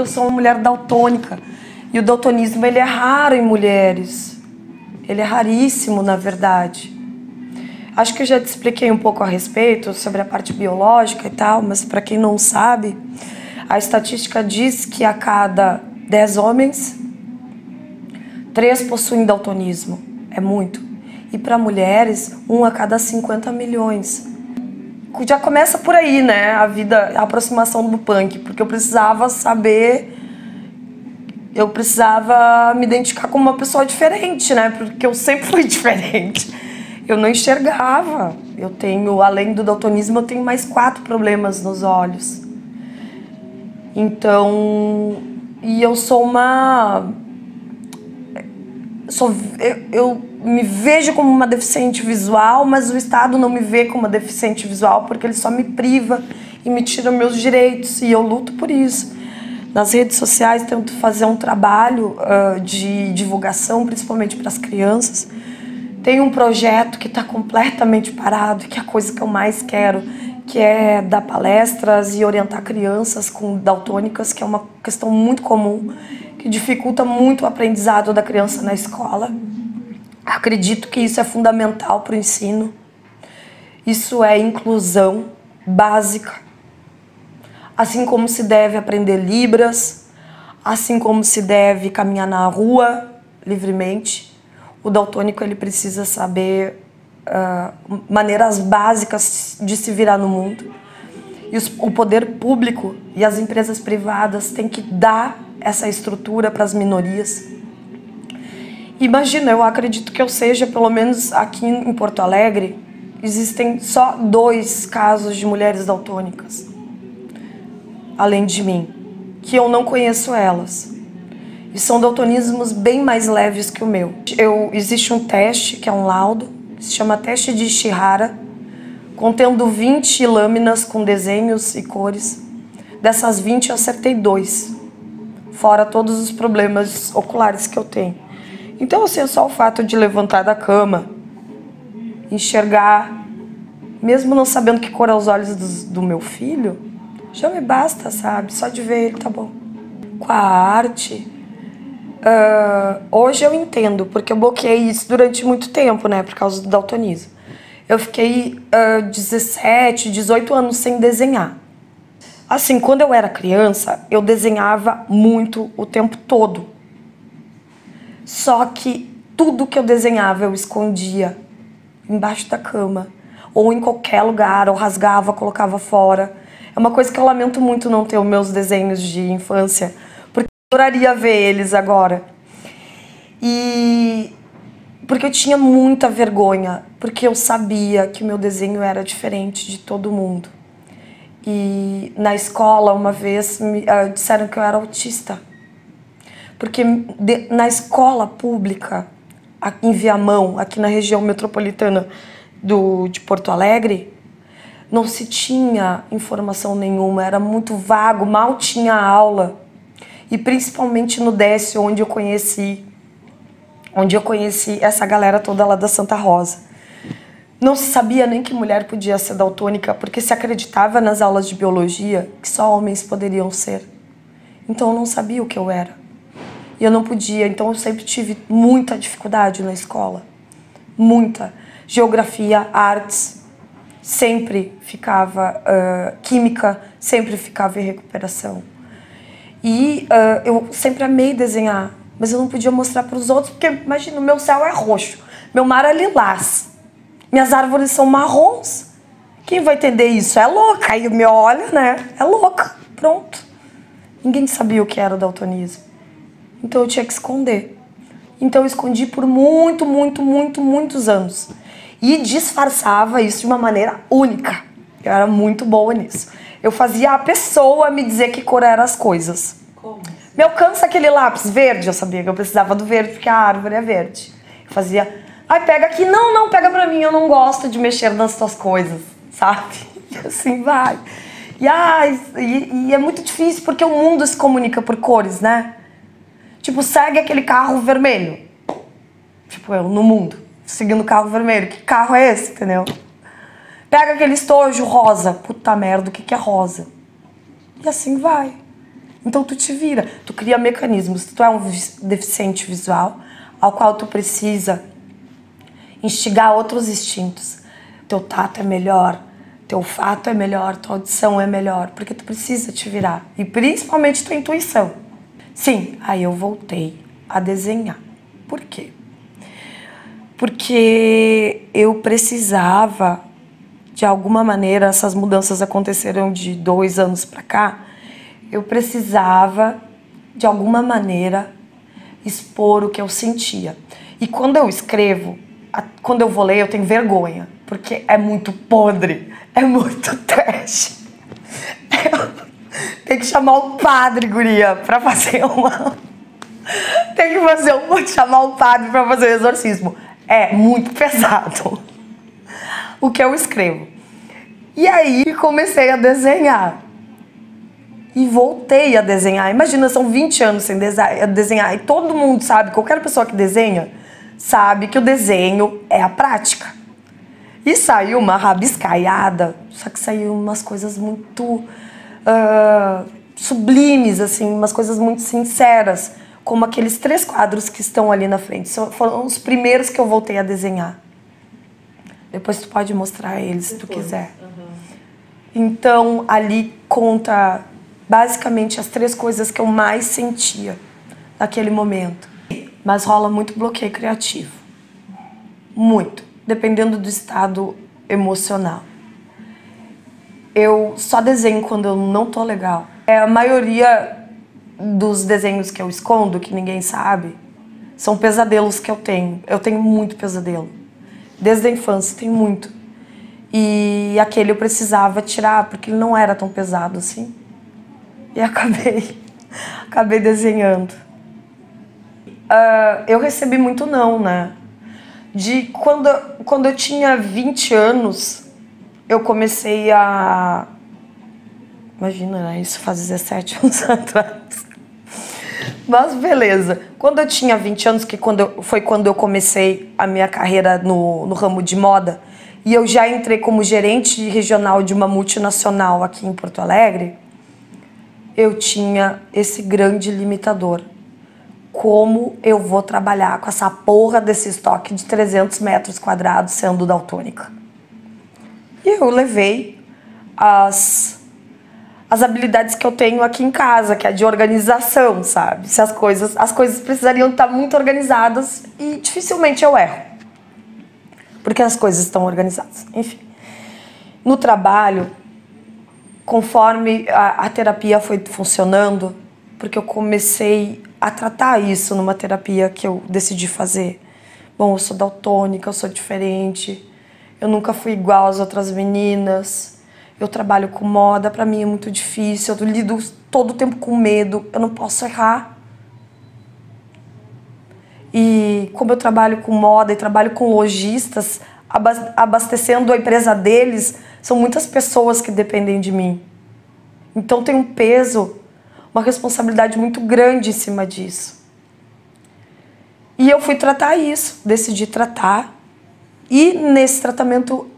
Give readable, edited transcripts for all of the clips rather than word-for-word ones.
sou uma mulher daltônica. E o daltonismo, ele é raro em mulheres. Ele é raríssimo, na verdade. Acho que eu já te expliquei um pouco a respeito sobre a parte biológica e tal, mas para quem não sabe, a estatística diz que a cada 10 homens, 3 possuem daltonismo. É muito. E para mulheres, 1 a cada 50 milhões. Já começa por aí, né, a aproximação do punk, porque eu precisava saber, eu precisava me identificar como uma pessoa diferente, né, porque eu sempre fui diferente. Eu não enxergava. Eu tenho, além do daltonismo, eu tenho mais 4 problemas nos olhos. Então, e eu sou uma... Eu me vejo como uma deficiente visual, mas o Estado não me vê como uma deficiente visual porque ele só me priva e me tira meus direitos, e eu luto por isso. Nas redes sociais tento fazer um trabalho de divulgação, principalmente para as crianças. Tem um projeto que está completamente parado, que é a coisa que eu mais quero, que é dar palestras e orientar crianças com daltônicas, que é uma questão muito comum, que dificulta muito o aprendizado da criança na escola. Acredito que isso é fundamental para o ensino. Isso é inclusão básica. Assim como se deve aprender Libras, assim como se deve caminhar na rua livremente, o daltônico ele precisa saber maneiras básicas de se virar no mundo. E o poder público e as empresas privadas têm que dar essa estrutura para as minorias. Imagina, eu acredito que eu seja, pelo menos aqui em Porto Alegre, existem só 2 casos de mulheres daltônicas, além de mim, que eu não conheço elas. E são daltonismos bem mais leves que o meu. Existe um teste, que é um laudo, que se chama teste de Ishihara, contendo 20 lâminas com desenhos e cores. Dessas 20 eu acertei 2, fora todos os problemas oculares que eu tenho. Então, assim, só o fato de levantar da cama, enxergar, mesmo não sabendo que cor é os olhos do meu filho, já me basta, sabe? Só de ver ele tá bom. Com a arte, hoje eu entendo, porque eu bloqueei isso durante muito tempo, né? Por causa do daltonismo. Eu fiquei 17, 18 anos sem desenhar. Assim, quando eu era criança, eu desenhava muito o tempo todo. Só que tudo que eu desenhava eu escondia embaixo da cama, ou em qualquer lugar, ou rasgava, colocava fora. É uma coisa que eu lamento muito não ter os meus desenhos de infância, porque eu adoraria ver eles agora. E porque eu tinha muita vergonha, porque eu sabia que o meu desenho era diferente de todo mundo. E na escola, uma vez, disseram que eu era autista. Porque na escola pública, em Viamão, aqui na região metropolitana de Porto Alegre, não se tinha informação nenhuma, era muito vago, mal tinha aula. E principalmente no Décio, onde eu conheci essa galera toda lá da Santa Rosa. Não se sabia nem que mulher podia ser daltônica, porque se acreditava nas aulas de biologia que só homens poderiam ser. Então eu não sabia o que eu era. E eu não podia, então eu sempre tive muita dificuldade na escola. Muita. Geografia, artes, sempre ficava, química, sempre ficava em recuperação. E eu sempre amei desenhar, mas eu não podia mostrar para os outros, porque imagina, o meu céu é roxo, meu mar é lilás, minhas árvores são marrons. Quem vai entender isso? É louca. Aí me olha, né? É louca. Pronto. Ninguém sabia o que era o daltonismo. Então eu tinha que esconder. Então eu escondi por muitos anos. E disfarçava isso de uma maneira única. Eu era muito boa nisso. Eu fazia a pessoa me dizer que cor eram as coisas. Como? Me alcança aquele lápis verde. Eu sabia que eu precisava do verde porque a árvore é verde. Eu fazia, ai, pega aqui. Não, pega pra mim. Eu não gosto de mexer nas tuas coisas, sabe? E assim vai. E é muito difícil porque o mundo se comunica por cores, né? Tipo, segue aquele carro vermelho. Tipo, eu no mundo, seguindo o carro vermelho. Que carro é esse, entendeu? Pega aquele estojo rosa. Puta merda, o que é rosa? E assim vai. Então tu te vira, tu cria mecanismos. Tu é um deficiente visual, ao qual tu precisa instigar outros instintos. Teu tato é melhor, teu olfato é melhor, tua audição é melhor, porque tu precisa te virar. E principalmente tua intuição. Sim, aí eu voltei a desenhar. Por quê? Porque eu precisava, de alguma maneira, essas mudanças aconteceram de 2 anos para cá, eu precisava, de alguma maneira, expor o que eu sentia. E quando eu escrevo, quando eu vou ler, eu tenho vergonha, porque é muito podre, é muito trash. Tem que chamar o padre, guria, pra fazer uma... Tem que chamar o padre pra fazer o exorcismo. É muito pesado o que eu escrevo. E aí comecei a desenhar. E voltei a desenhar. Imagina, são 20 anos sem desenhar. E todo mundo sabe, qualquer pessoa que desenha, sabe que o desenho é a prática. E saiu uma rabiscaiada, só que saiu umas coisas muito sublimes, assim, umas coisas muito sinceras, como aqueles 3 quadros que estão ali na frente. Foram os primeiros que eu voltei a desenhar. Depois tu pode mostrar eles, se tu quiser. Então, ali conta basicamente as 3 coisas que eu mais sentia naquele momento. Mas rola muito bloqueio criativo. Muito. Dependendo do estado emocional. Eu só desenho quando eu não tô legal. A maioria dos desenhos que eu escondo, que ninguém sabe, são pesadelos que eu tenho. Eu tenho muito pesadelo. Desde a infância, tenho muito. E aquele eu precisava tirar, porque ele não era tão pesado assim. E acabei desenhando. Eu recebi muito não, né? Quando eu tinha 20 anos, eu comecei a... Imagina, né? Isso faz 17 anos atrás. Mas beleza. Quando eu tinha 20 anos, foi quando eu comecei a minha carreira no ramo de moda, e eu já entrei como gerente regional de uma multinacional aqui em Porto Alegre, eu tinha esse grande limitador. Como eu vou trabalhar com essa porra desse estoque de 300 metros quadrados sendo daltônica? E eu levei as habilidades que eu tenho aqui em casa, que é de organização, sabe? Se as coisas precisariam estar muito organizadas e dificilmente eu erro. Porque as coisas estão organizadas. Enfim. No trabalho, conforme a terapia foi funcionando, porque eu comecei a tratar isso numa terapia que eu decidi fazer. Bom, eu sou daltônica, eu sou diferente, eu nunca fui igual às outras meninas, eu trabalho com moda, pra mim é muito difícil, eu lido todo o tempo com medo, eu não posso errar. E como eu trabalho com moda e trabalho com lojistas, abastecendo a empresa deles, são muitas pessoas que dependem de mim. Então tem um peso, uma responsabilidade muito grande em cima disso. E eu fui tratar isso, decidi tratar. E nesse tratamento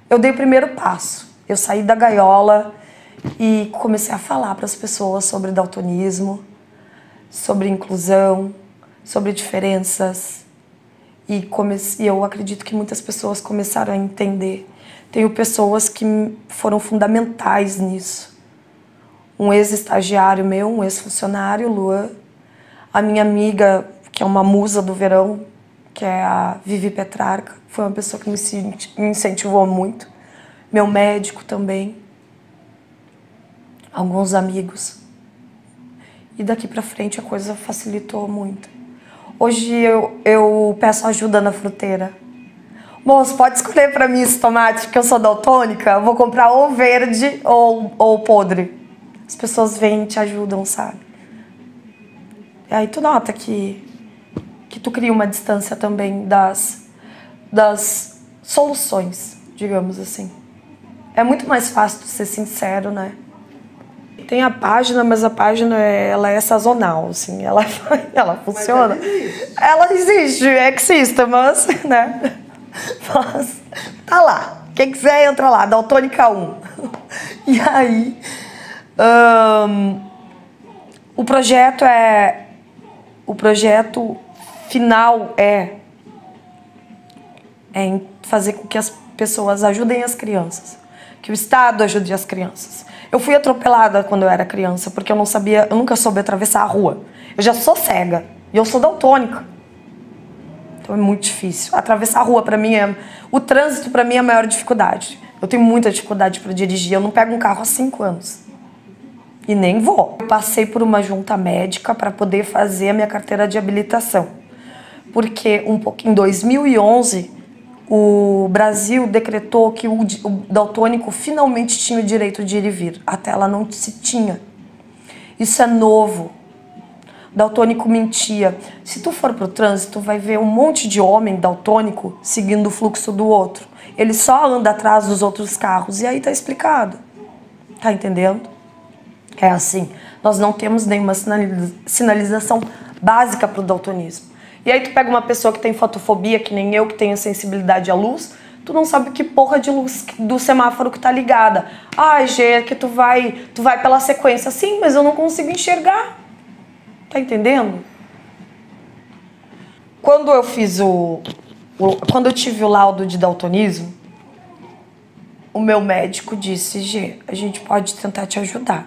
eu dei o primeiro passo. Eu saí da gaiola e comecei a falar para as pessoas sobre daltonismo, sobre inclusão, sobre diferenças. E eu acredito que muitas pessoas começaram a entender. Tenho pessoas que foram fundamentais nisso. Um ex-estagiário meu, um ex-funcionário, Luan. A minha amiga, que é uma musa do verão, que é a Vivi Petrarca, foi uma pessoa que me incentivou muito. Meu médico também. Alguns amigos. E daqui pra frente a coisa facilitou muito. Hoje eu peço ajuda na fruteira. Moço, pode escolher pra mim esse tomate, porque eu sou daltônica, eu vou comprar ou verde ou podre. As pessoas vêm e te ajudam, sabe? E aí tu nota que tu cria uma distância também das soluções, digamos assim. É muito mais fácil tu ser sincero, né? Tem a página, mas a página ela é sazonal, assim, ela funciona. Ela existe, existe, mas, né? Mas tá lá. Quem quiser entra lá, Daltônica 1. E aí O projeto final é em fazer com que as pessoas ajudem as crianças, que o Estado ajude as crianças. Eu fui atropelada quando eu era criança, porque eu nunca soube atravessar a rua. Eu já sou cega e eu sou daltônica. Então é muito difícil. Atravessar a rua para mim o trânsito para mim é a maior dificuldade. Eu tenho muita dificuldade para dirigir, eu não pego um carro há 5 anos. E nem vou. Eu passei por uma junta médica para poder fazer a minha carteira de habilitação. Porque em 2011, o Brasil decretou que o daltônico finalmente tinha o direito de ir e vir. Até ela não se tinha. Isso é novo. Daltônico mentia. Se tu for pro trânsito, tu vai ver um monte de homem daltônico seguindo o fluxo do outro. Ele só anda atrás dos outros carros. E aí tá explicado. Tá entendendo? É assim. Nós não temos nenhuma sinalização básica pro daltonismo. E aí tu pega uma pessoa que tem fotofobia, que nem eu, que tenho sensibilidade à luz, tu não sabe que porra de luz do semáforo que tá ligada. Ai, Gê, que tu vai pela sequência. Sim, mas eu não consigo enxergar. Tá entendendo? Quando eu fiz quando eu tive o laudo de daltonismo, o meu médico disse: Gê, a gente pode tentar te ajudar.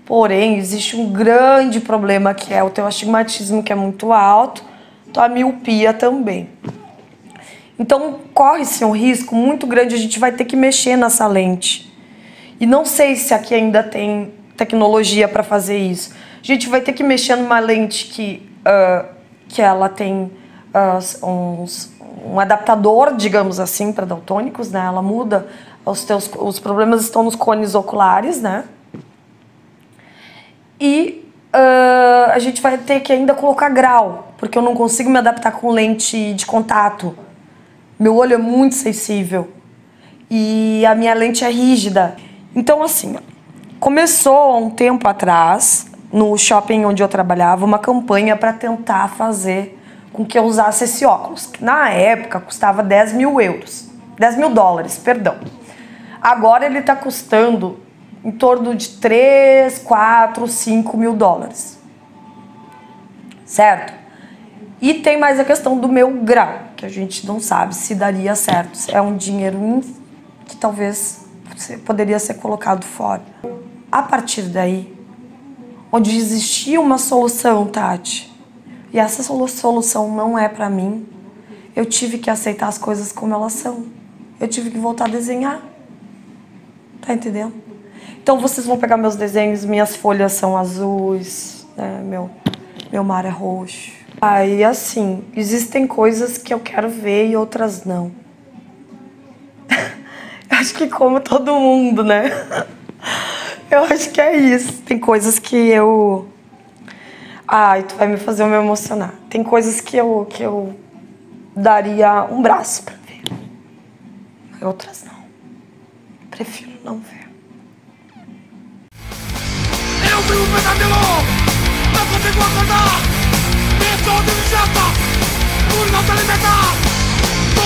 Porém, existe um grande problema, que é o teu astigmatismo, que é muito alto, tua miopia também. Então, corre-se um risco muito grande, a gente vai ter que mexer nessa lente. E não sei se aqui ainda tem tecnologia para fazer isso. A gente vai ter que mexer numa lente que ela tem um adaptador, digamos assim, para daltônicos, né? Ela muda, os problemas estão nos cones oculares, né? E a gente vai ter que ainda colocar grau, porque eu não consigo me adaptar com lente de contato. Meu olho é muito sensível e a minha lente é rígida. Então, assim, começou há um tempo atrás, no shopping onde eu trabalhava, uma campanha para tentar fazer com que eu usasse esse óculos, que na época custava 10 mil euros. 10 mil dólares, perdão. Agora ele está custando em torno de 3, 4, 5 mil dólares. Certo? E tem mais a questão do meu grau, que a gente não sabe se daria certo. É um dinheiro que talvez poderia ser colocado fora. A partir daí, onde existia uma solução, Tati, e essa solução não é pra mim, eu tive que aceitar as coisas como elas são. Eu tive que voltar a desenhar. Tá entendendo? Então vocês vão pegar meus desenhos, minhas folhas são azuis, né? Meu mar é roxo. Aí assim, existem coisas que eu quero ver e outras não. Eu acho que como todo mundo, né? Eu acho que é isso. Tem coisas que eu... Ai, tu vai me fazer eu me emocionar. Tem coisas que eu daria um braço pra ver. Outras não. Prefiro não ver. Eu vi um pesadelo, não consigo acordar. Penso de janta, por não se alimentar. Tô